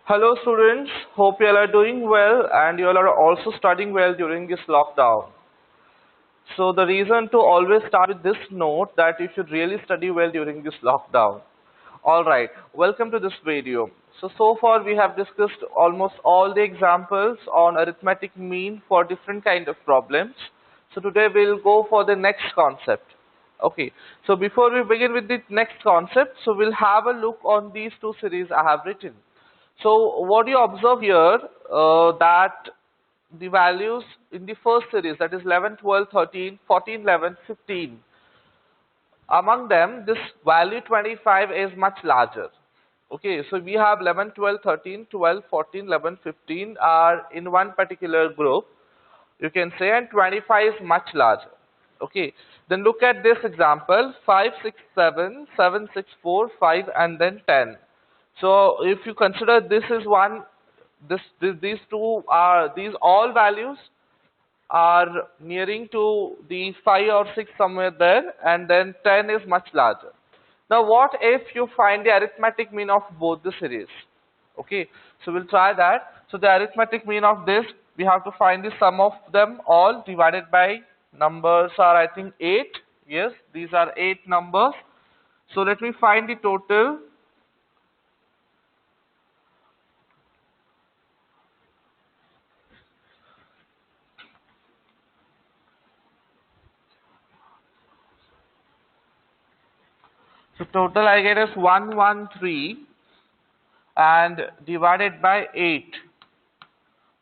Hello students, hope you all are doing well and you all are also studying well during this lockdown. So the reason to always start with this note that you should really study well during this lockdown. Alright, welcome to this video. So far we have discussed almost all the examples on arithmetic mean for different kind of problems. So today we'll go for the next concept. Okay, so before we begin with the next concept, so we'll have a look on these two series I have written. So what you observe here that the values in the first series, that is 11, 12, 13, 14, 11, 15. Among them, this value 25 is much larger. Okay, so we have 11, 12, 13, 12, 14, 11, 15 are in one particular group, you can say, and 25 is much larger. Okay, then look at this example, 5, 6, 7, 7, 6, 4, 5 and then 10. So if you consider this is one, these two are, these all values are nearing to the 5 or 6 somewhere there, and then 10 is much larger. Now what if you find the arithmetic mean of both the series? Okay, so we'll try that. So the arithmetic mean of this, we have to find the sum of them all divided by numbers are I think 8. Yes, these are 8 numbers. So let me find the total. So total I get is 113 and divided by 8.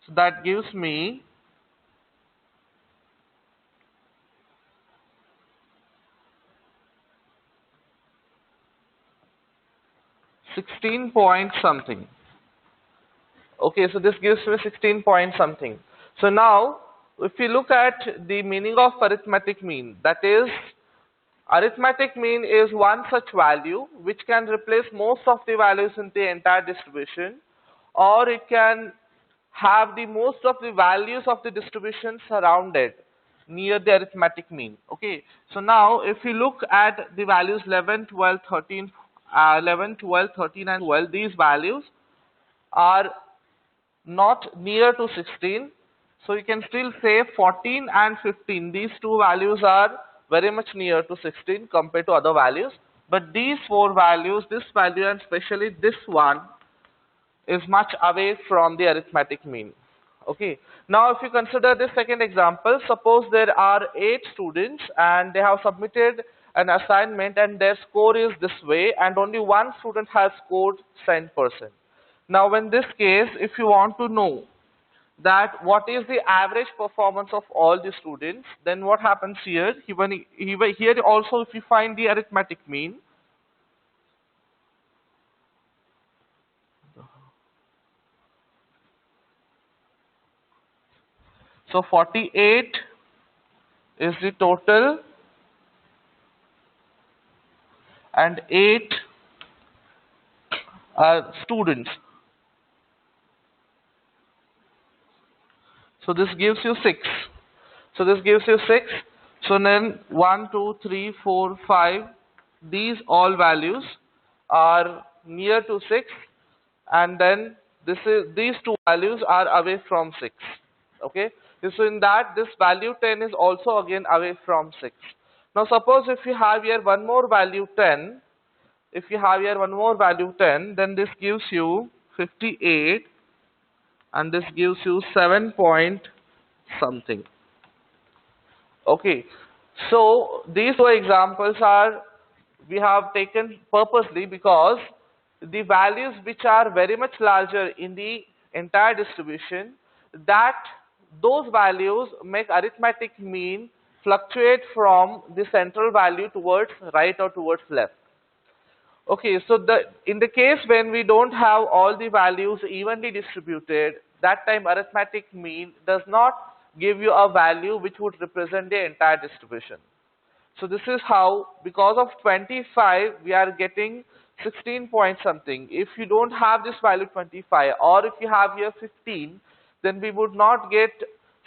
So that gives me 16 point something. Okay, so this gives me 16 point something. So now if you look at the meaning of arithmetic mean, that is, arithmetic mean is one such value which can replace most of the values in the entire distribution, or it can have the most of the values of the distribution surrounded near the arithmetic mean. Okay, so now if you look at the values 11, 12, 13, 11, 12, 13 and 12, these values are not near to 16. So you can still say 14 and 15. These two values are very much near to 16 compared to other values. But these four values, this value and especially this one, is much away from the arithmetic mean. Okay. Now if you consider this second example, suppose there are 8 students and they have submitted an assignment and their score is this way and only one student has scored 10%. Now in this case, if you want to know that what is the average performance of all the students, then what happens here? Here also if you find the arithmetic mean, so 48 is the total and 8 are students. So this gives you 6. So this gives you 6. So then 1, 2, 3, 4, 5, these all values are near to 6, and then these two values are away from 6. Okay. So in that, this value 10 is also again away from 6. Now suppose if you have here one more value 10, if you have here one more value 10, then this gives you 58 and this gives you 7 point something. Okay, so these two examples are we have taken purposely because the values which are very much larger in the entire distribution, that those values make arithmetic mean fluctuate from the central value towards right or towards left. Okay, so in the case when we don't have all the values evenly distributed, that time arithmetic mean does not give you a value which would represent the entire distribution. So this is how, because of 25, we are getting 16 point something. If you don't have this value 25, or if you have here 15, then we would not get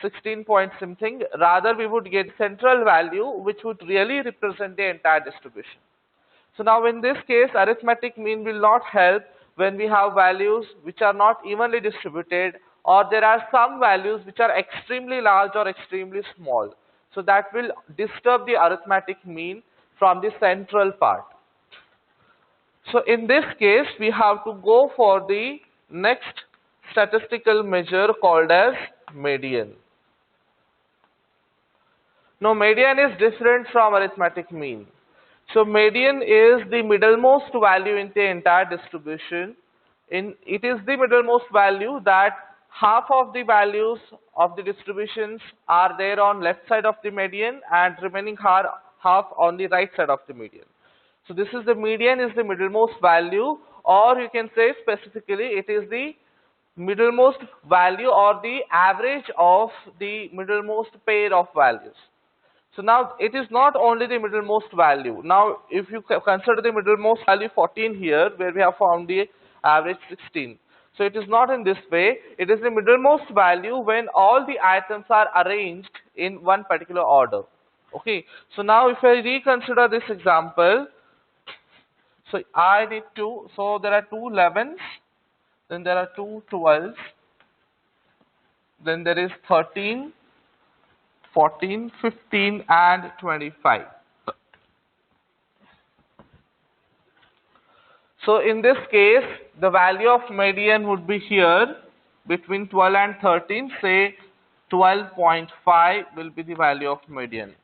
16 point something. Rather, we would get central value which would really represent the entire distribution. So now in this case, arithmetic mean will not help when we have values which are not evenly distributed, or there are some values which are extremely large or extremely small. So that will disturb the arithmetic mean from the central part. So in this case, we have to go for the next statistical measure called as median. Now median is different from arithmetic mean. So median is the middlemost value in the entire distribution. It is the middlemost value that half of the values of the distributions are there on left side of the median and remaining half on the right side of the median. So this is the median is the middlemost value, or you can say specifically it is the middlemost value or the average of the middlemost pair of values. So now it is not only the middlemost value. Now if you consider the middlemost value 14 here, where we have found the average 16. So it is not in this way. It is the middlemost value when all the items are arranged in one particular order. Okay. So now if I reconsider this example, so I need to, so there are two 11s, then there are two 12s, then there is 13, 14, 15 and 25. So in this case, the value of median would be here between 12 and 13, say 12.5 will be the value of median.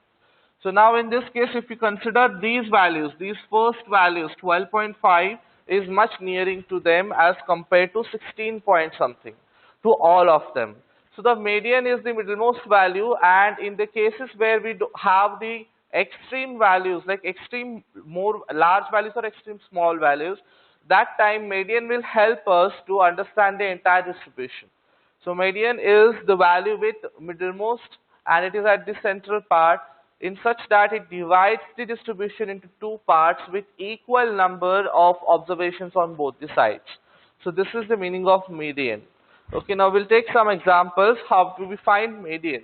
So now in this case, if you consider these values, these first values, 12.5 is much nearing to them as compared to 16 point something, to all of them. So the median is the middlemost value, and in the cases where we have the extreme values, like extreme more large values or extreme small values, that time median will help us to understand the entire distribution. So median is the value with middlemost, and it is at the central part, in such that it divides the distribution into two parts with equal number of observations on both the sides. So this is the meaning of median. Okay, now we'll take some examples. How do we find median?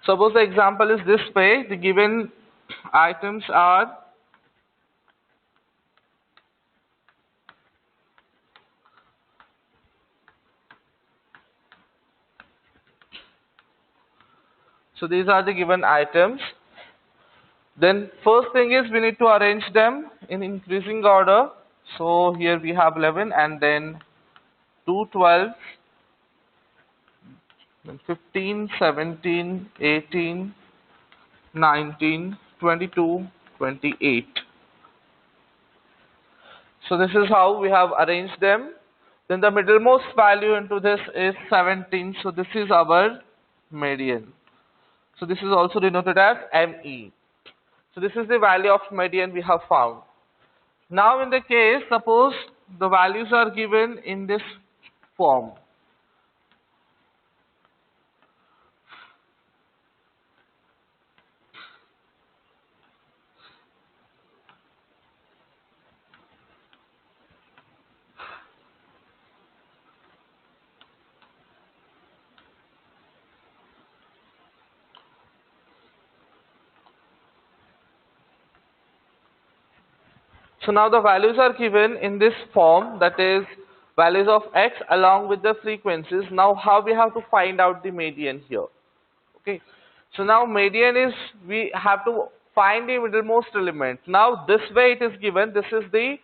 Suppose the example is this way. The given items are so these are the given items. Then first thing is we need to arrange them in increasing order. So here we have 11 and then 2 12, then 15, 17, 18, 19, 22, 28. So this is how we have arranged them. Then the middlemost value into this is 17. So this is our median. So this is also denoted as ME. So this is the value of median we have found. Now in the case, suppose the values are given in this form. So now the values are given in this form, that is values of x along with the frequencies. Now how we have to find out the median here? Okay. So now median is, we have to find the middlemost element. Now this way it is given. This is the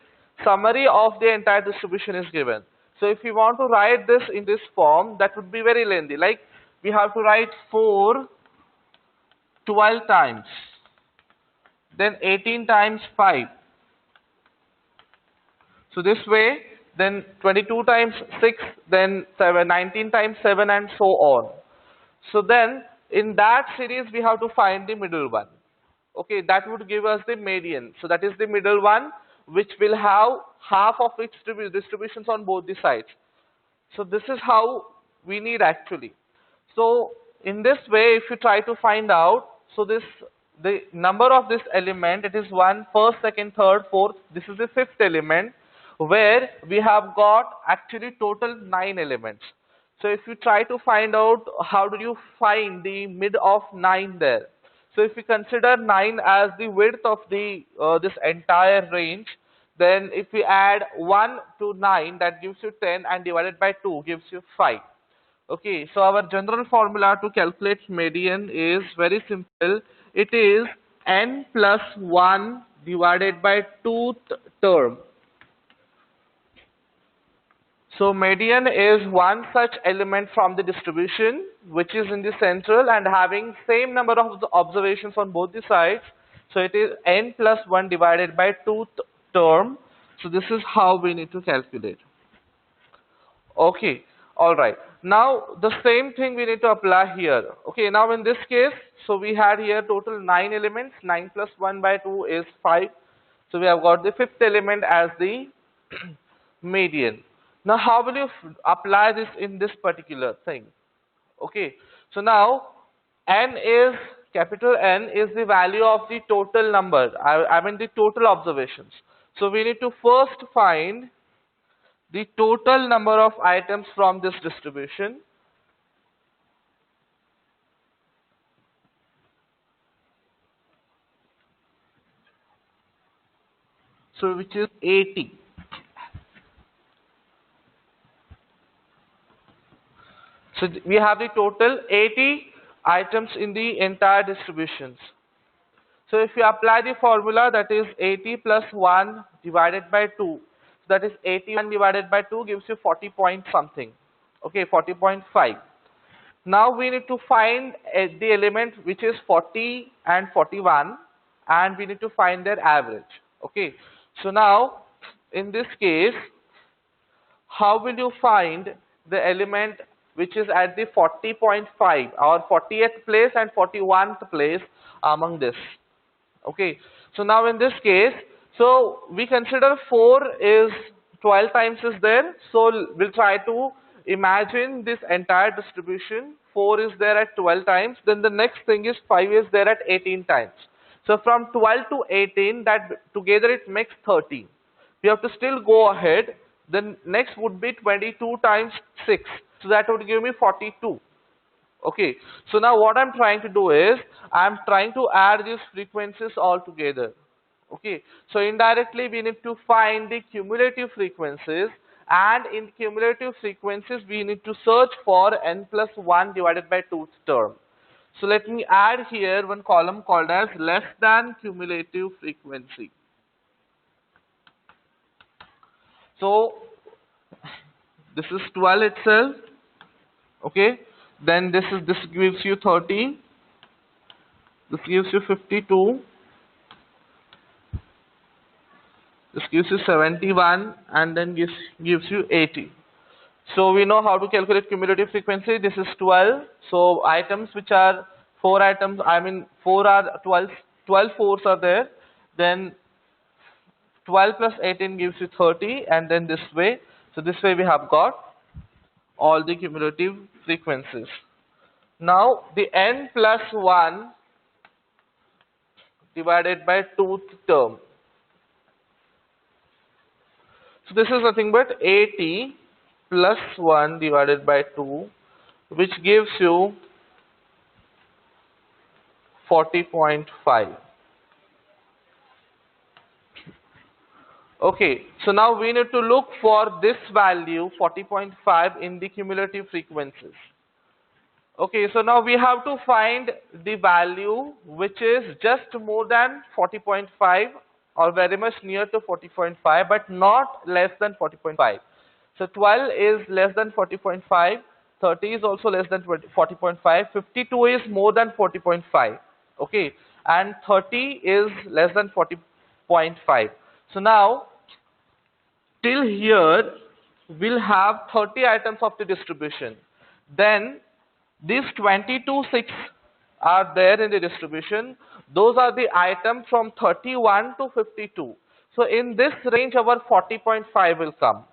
summary of the entire distribution is given. So if you want to write this in this form, that would be very lengthy. Like we have to write 4 12 times, then 18 times 5. So this way, then 22 times 6, then 19 times 7 and so on. So then in that series we have to find the middle one. Okay, that would give us the median. So that is the middle one, which will have half of its distributions on both the sides. So this is how we need actually. So in this way, if you try to find out, so this, the number of this element, it is 1, first, second, third, fourth. This is the fifth element, where we have got actually total 9 elements. So if you try to find out how do you find the mid of 9 there. So if you consider 9 as the width of the this entire range, then if we add 1 to 9, that gives you 10, and divided by 2 gives you 5. Okay, so our general formula to calculate median is very simple. It is n plus 1 divided by 2th term. So median is one such element from the distribution which is in the central and having same number of the observations on both the sides. So it is n plus 1 divided by 2th term. So this is how we need to calculate. Okay, all right. Now the same thing we need to apply here. Okay, now in this case, so we had here total 9 elements. 9 plus 1 by 2 is 5. So we have got the fifth element as the median. Now how will you apply this in this particular thing? Okay, so now n is, capital N is the value of the total number, I mean the total observations. So we need to first find the total number of items from this distribution. So which is 80. So we have the total 80 items in the entire distributions. So if you apply the formula, that is 80 plus 1 divided by 2, so that is 81 divided by 2 gives you 40 point something. Okay, 40.5. Now we need to find the element which is 40 and 41, and we need to find their average. Okay, so now in this case, how will you find the element which is at the 40.5 or 40th place and 41st place among this? Okay, so now in this case, so we consider 4 is 12 times is there, so we'll try to imagine this entire distribution. 4 is there at 12 times, then the next thing is 5 is there at 18 times. So from 12 to 18, that together it makes 30. We have to still go ahead. Then next would be 22 times 6, so that would give me 42. Okay, so now what I'm trying to do is I'm trying to add these frequencies all together. Okay, so indirectly we need to find the cumulative frequencies, and in cumulative frequencies we need to search for n plus 1 divided by 2th term. So let me add here one column called as less than cumulative frequency. So this is 12 itself. Okay, then this gives you 30, this gives you 52, this gives you 71, and then gives you 80. So we know how to calculate cumulative frequency. This is 12. So items which are 4 items, I mean 4 are 12 fours are there. Then 12 plus 18 gives you 30, and then this way. So this way we have got all the cumulative frequencies. Now the n plus 1 divided by 2th term. So this is nothing but 80 plus 1 divided by 2, which gives you 40.5. Okay, so now we need to look for this value 40.5 in the cumulative frequencies. Okay, so now we have to find the value which is just more than 40.5 or very much near to 40.5, but not less than 40.5. So 12 is less than 40.5, 30 is also less than 40.5, 52 is more than 40.5, okay, and 30 is less than 40.5. So now till here we'll have 30 items of the distribution. Then these 22 6 are there in the distribution. Those are the items from 31 to 52. So in this range our 40.5 will come.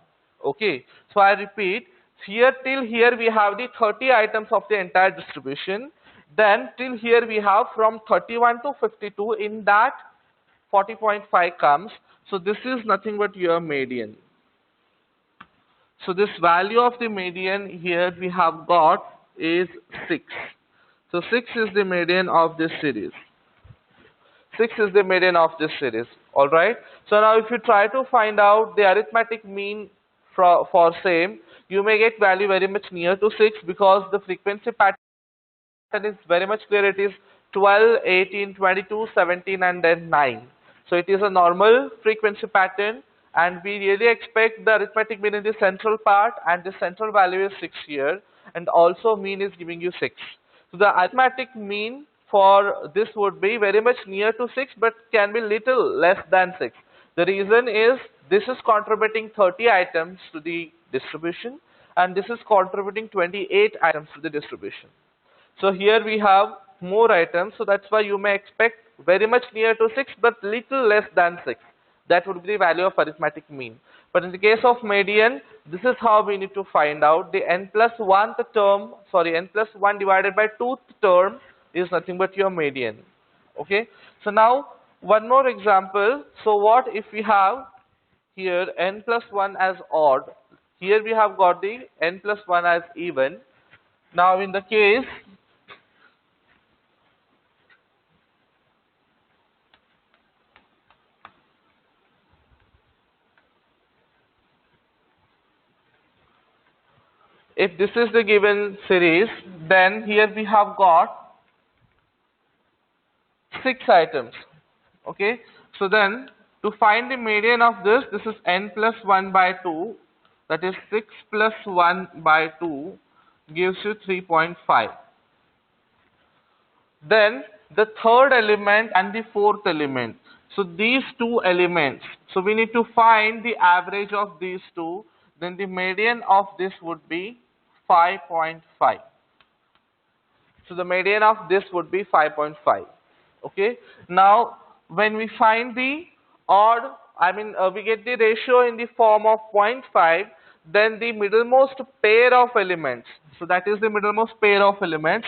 Okay, so I repeat, here till here we have the 30 items of the entire distribution. Then till here we have from 31 to 52, in that 40.5 comes. So this is nothing but your median. So this value of the median here we have got is 6. So 6 is the median of this series. 6 is the median of this series. Alright. So now if you try to find out the arithmetic mean for same, you may get value very much near to 6 because the frequency pattern is very much clear. It is 12, 18, 22, 17 and then 9. So it is a normal frequency pattern and we really expect the arithmetic mean in the central part and the central value is 6 here and also mean is giving you 6. So the arithmetic mean for this would be very much near to 6 but can be little less than 6. The reason is this is contributing 30 items to the distribution and this is contributing 28 items to the distribution. So here we have more items, so that's why you may expect very much near to 6 but little less than 6. That would be the value of arithmetic mean. But in the case of median, this is how we need to find out. The n plus 1th term, n plus 1 divided by 2th term is nothing but your median. Okay. So now one more example. So what if we have here n plus 1 as odd? Here we have got the n plus 1 as even. Now in the case if this is the given series, then here we have got 6 items. Okay, so then to find the median of this is n plus 1 by 2, that is 6 plus 1 by 2 gives you 3.5. Then the third element and the fourth element. So these two elements, so we need to find the average of these two, then the median of this would be 5.5. So the median of this would be 5.5. Okay. Now when we find the odd, we get the ratio in the form of 0.5, then the middlemost pair of elements, so that is the middlemost pair of elements,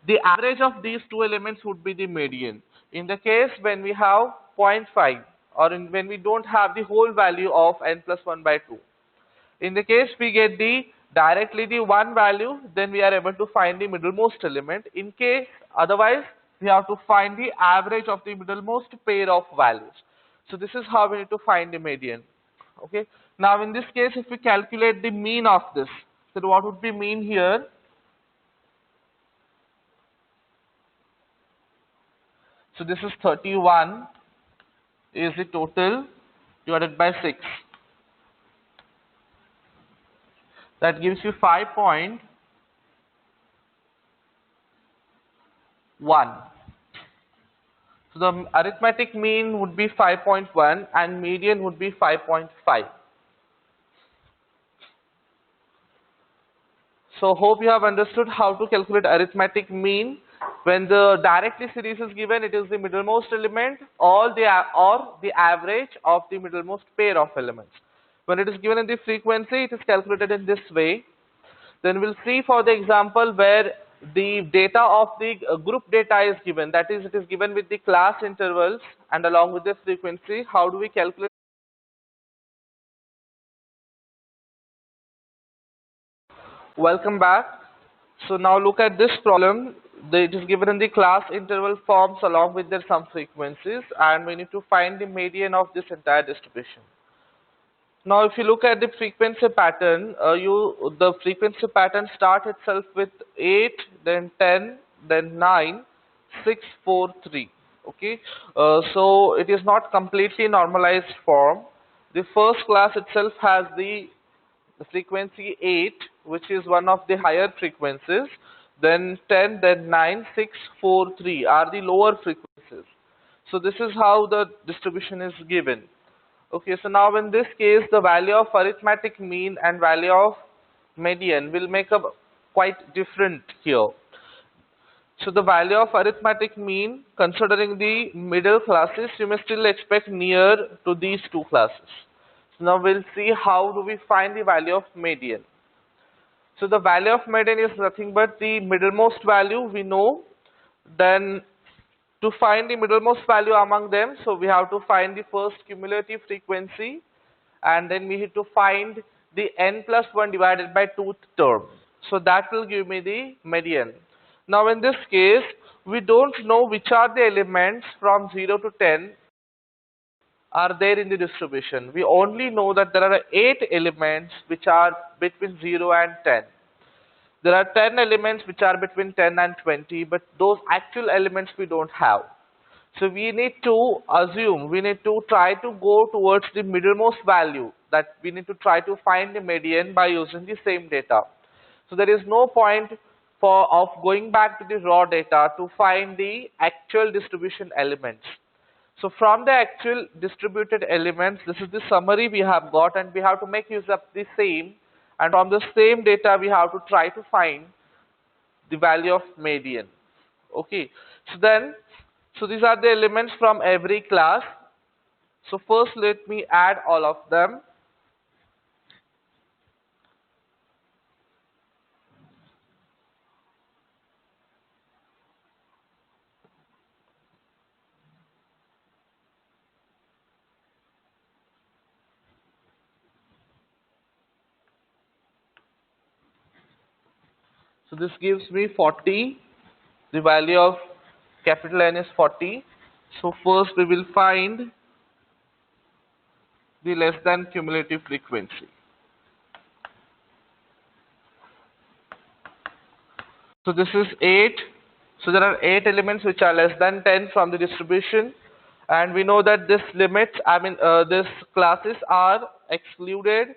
the average of these two elements would be the median. In the case when we have 0.5 or when we don't have the whole value of n plus 1 by 2. In the case we get directly the one value, then we are able to find the middlemost element. In case otherwise, we have to find the average of the middlemost pair of values. So this is how we need to find the median. Okay. Now in this case, if we calculate the mean of this, so what would be mean here? So this is 31 is the total divided by 6. That gives you 5.1. So the arithmetic mean would be 5.1 and median would be 5.5. So hope you have understood how to calculate arithmetic mean. When the directly series is given, it is the middlemost element or the average of the middlemost pair of elements. When it is given in the frequency, it is calculated in this way. Then we'll see for the example where the data of the group data is given. That is, it is given with the class intervals and along with the frequency. How do we calculate? Welcome back. So now look at this problem. It is given in the class interval forms along with their some frequencies, and we need to find the median of this entire distribution. Now if you look at the frequency pattern, the frequency pattern starts itself with 8, then 10, then 9, 6, 4, 3. Okay, so it is not completely normalized form. The first class itself has the frequency 8, which is one of the higher frequencies. Then 10, then 9, 6, 4, 3 are the lower frequencies. So this is how the distribution is given. Okay, so now in this case, the value of arithmetic mean and value of median will make a quite different here. So the value of arithmetic mean, considering the middle classes, you may still expect near to these two classes. So now we'll see how do we find the value of median. So the value of median is nothing but the middlemost value we know. Then to find the middlemost value among them, so we have to find the first cumulative frequency and then we need to find the n plus 1 divided by 2th term. So that will give me the median. Now in this case, we don't know which are the elements from 0 to 10 are there in the distribution. We only know that there are 8 elements which are between 0 and 10. There are 10 elements which are between 10 and 20, but those actual elements we don't have. So we need to assume, we need to try to go towards the middlemost value, that we need to try to find the median by using the same data. So there is no point of going back to the raw data to find the actual distribution elements. So from the actual distributed elements, this is the summary we have got, and we have to make use of the same, and from the same data we have to try to find the value of median. Okay, so these are the elements from every class. So first let me add all of them. So this gives me 40. The value of capital N is 40. So first we will find the less than cumulative frequency. So this is 8. So there are 8 elements which are less than 10 from the distribution, and we know that this limit, this classes are excluded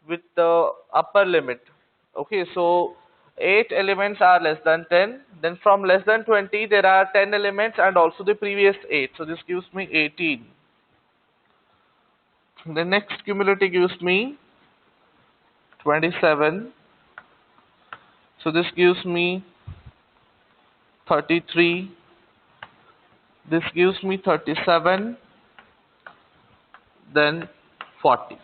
with the upper limit. Okay, so 8 elements are less than 10. Then from less than 20 there are 10 elements and also the previous 8. So this gives me 18. The next cumulative gives me 27. So this gives me 33. This gives me 37. Then 40.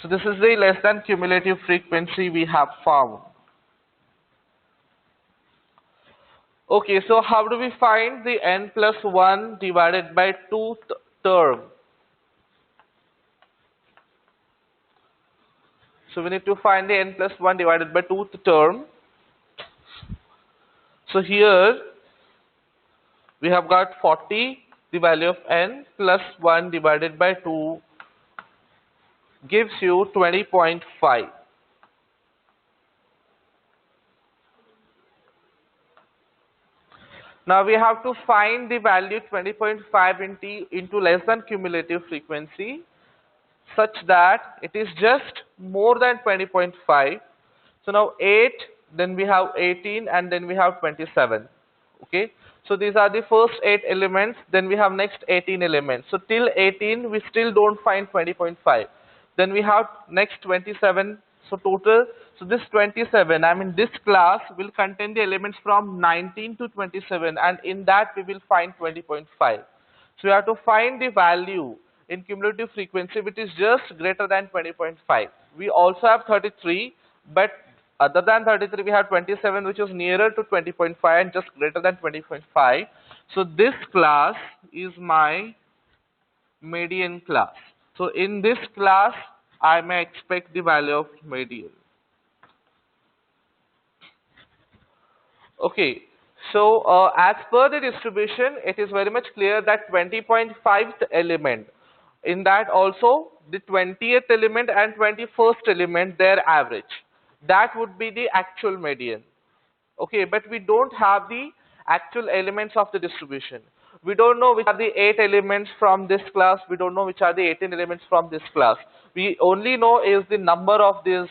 So this is the less than cumulative frequency we have found. Okay, so how do we find the n plus 1 divided by 2th term? So we need to find the n plus 1 divided by 2th term. So here we have got 40, the value of n plus 1 divided by 2 gives you 20.5. Now we have to find the value 20.5 into less than cumulative frequency, such that it is just more than 20.5. So now 8, then we have 18, and then we have 27. Okay, so these are the first 8 elements, then we have next 18 elements. So till 18 we still don't find 20.5. Then we have next 27. So total, so this 27, this class will contain the elements from 19 to 27, and in that we will find 20.5. So we have to find the value in cumulative frequency which is just greater than 20.5. We also have 33, but other than 33 we have 27, which is nearer to 20.5 and just greater than 20.5. So this class is my median class. So in this class I may expect the value of median. Okay, so as per the distribution, it is very much clear that 20.5th element, in that also the 20th element and 21st element, their average, that would be the actual median. Okay, but we don't have the actual elements of the distribution. We don't know which are the 8 elements from this class. We don't know which are the 18 elements from this class. We only know is the number of these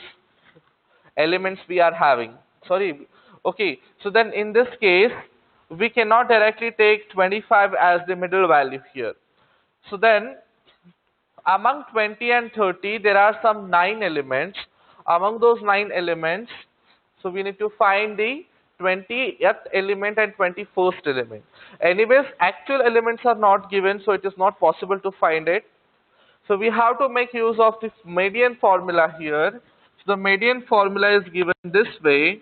elements we are having. Sorry. Okay, so then in this case, we cannot directly take 25 as the middle value here. So then, among 20 and 30, there are some 9 elements. Among those 9 elements, so we need to find the 20th element and 21st element. Anyways, actual elements are not given, so it is not possible to find it. So we have to make use of this median formula here. So the median formula is given this way.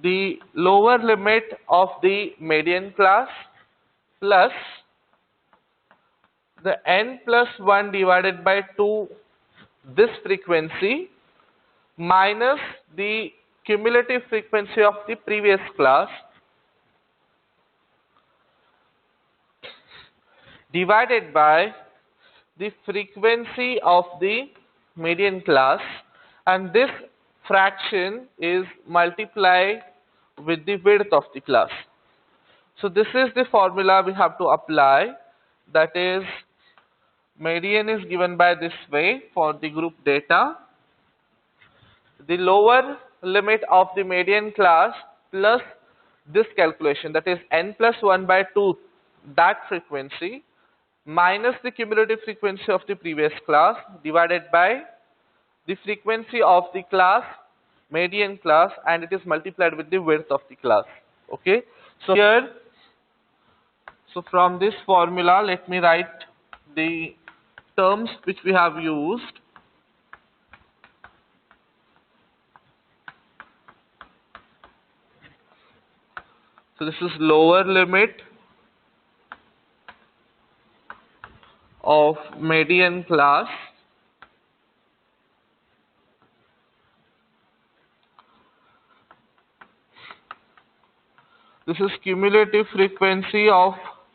The lower limit of the median class plus the n plus 1 divided by 2, this frequency, minus the cumulative frequency of the previous class, divided by the frequency of the median class, and this fraction is multiplied with the width of the class. So this is the formula we have to apply, that is, median is given by this way for the group data. The lower limit of the median class plus this calculation, that is n plus 1 by 2, that frequency, minus the cumulative frequency of the previous class, divided by the frequency of the class, median class, and it is multiplied with the width of the class. Okay, so here, so from this formula, let me write the terms which we have used. So this is lower limit of median class this is cumulative frequency of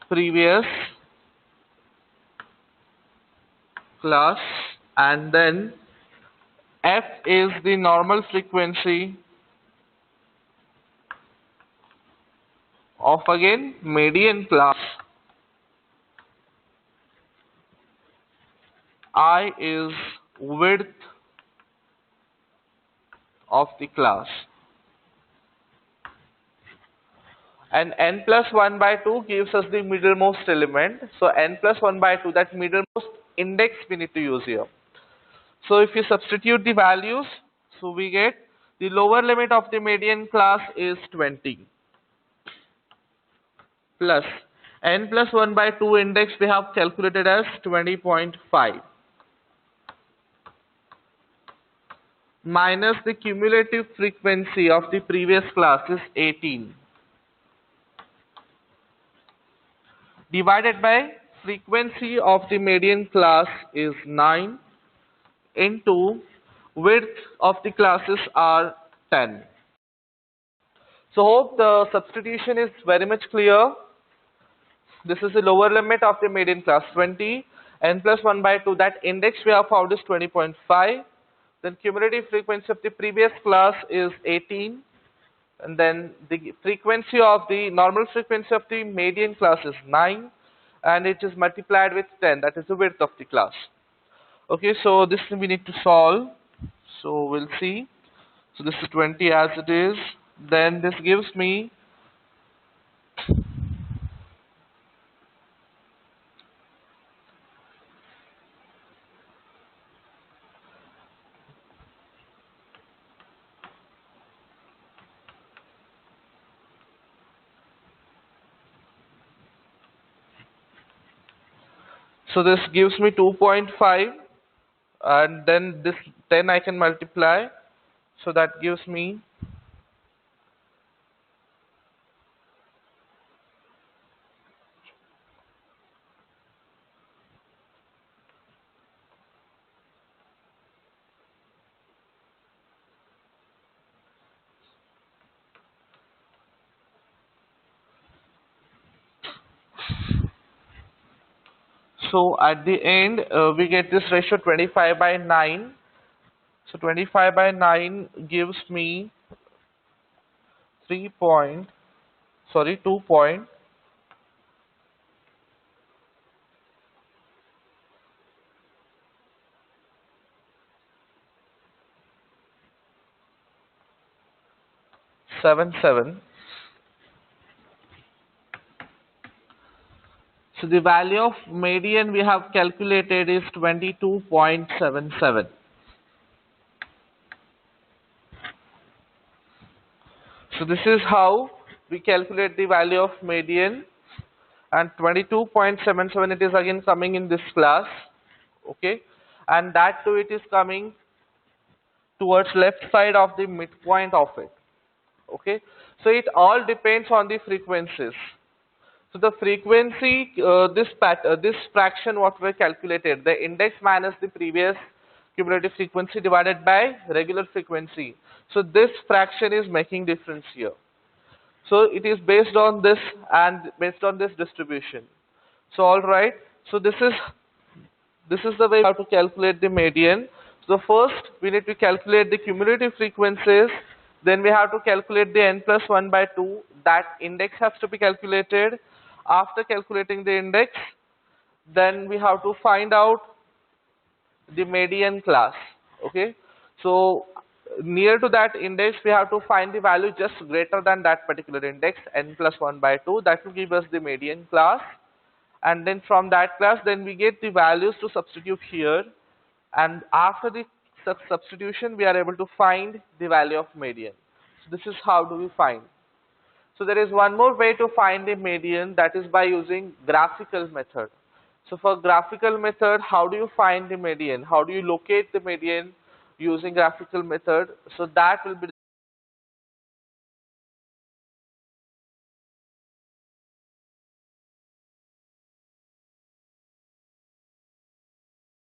previous class, and then f is the normal frequency of again median class, I is width of the class, and n plus 1 by 2 gives us the middlemost element. So n plus 1 by 2, that middlemost index we need to use here. So if you substitute the values, so we get the lower limit of the median class is 20 plus n plus 1 by 2 index we have calculated as 20.5 minus the cumulative frequency of the previous class is 18 divided by frequency of the median class is 9 into width of the classes are 10. So hope the substitution is very much clear. This is the lower limit of the median class 20, n plus 1 by 2, that index we have found is 20.5. Then cumulative frequency of the previous class is 18, and then the frequency of the normal frequency of the median class is 9, and it is multiplied with 10, that is the width of the class. Okay, so this we need to solve. So we'll see. So this is 20 as it is. Then this gives me so this gives me 2.5, and then this 10 I can multiply, so that gives me so at the end we get this ratio 25 by 9. So 25 by 9 gives me 2.77. So the value of median we have calculated is 22.77. So this is how we calculate the value of median, and 22.77 it is again coming in this class. Okay, and that too it is coming towards left side of the midpoint of it. Okay, so it all depends on the frequencies. So the frequency, this fraction what we calculated, the index minus the previous cumulative frequency divided by regular frequency. So this fraction is making difference here. So it is based on this and based on this distribution. So all right. So this is the way how to calculate the median. So first we need to calculate the cumulative frequencies. Then we have to calculate the n plus 1 by 2. That index has to be calculated. After calculating the index, then we have to find out the median class. Okay. So near to that index, we have to find the value just greater than that particular index, n plus 1 by 2. That will give us the median class. And then from that class, then we get the values to substitute here. And after the substitution, we are able to find the value of median. So this is how do we find. So there is one more way to find the median, that is by using graphical method. So for graphical method, how do you find the median? How do you locate the median using graphical method? So that will be